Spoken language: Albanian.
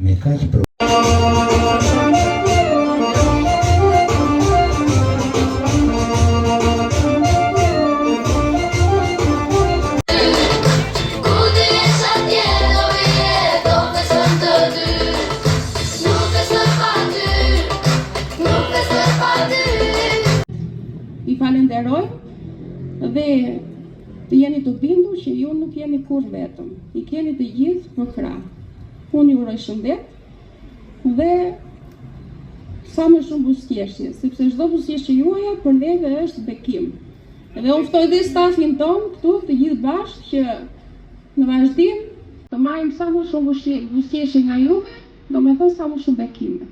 Me kaq pro I falenderoj dhe të jeni të bindur që ju nuk jeni kur vetëm, i keni të gjithë për krah. Unë ju uroj shëndet dhe sa më shumë buzëqeshje, sepse çdo buzëqeshje juaja për neve është bekim. Dhe unë ftoj dhe stafin tonë këtu të gjithë bashkë që në vazhdim të marrim sa më shumë buzëqeshje nga ju, domethënë sa më shumë bekime.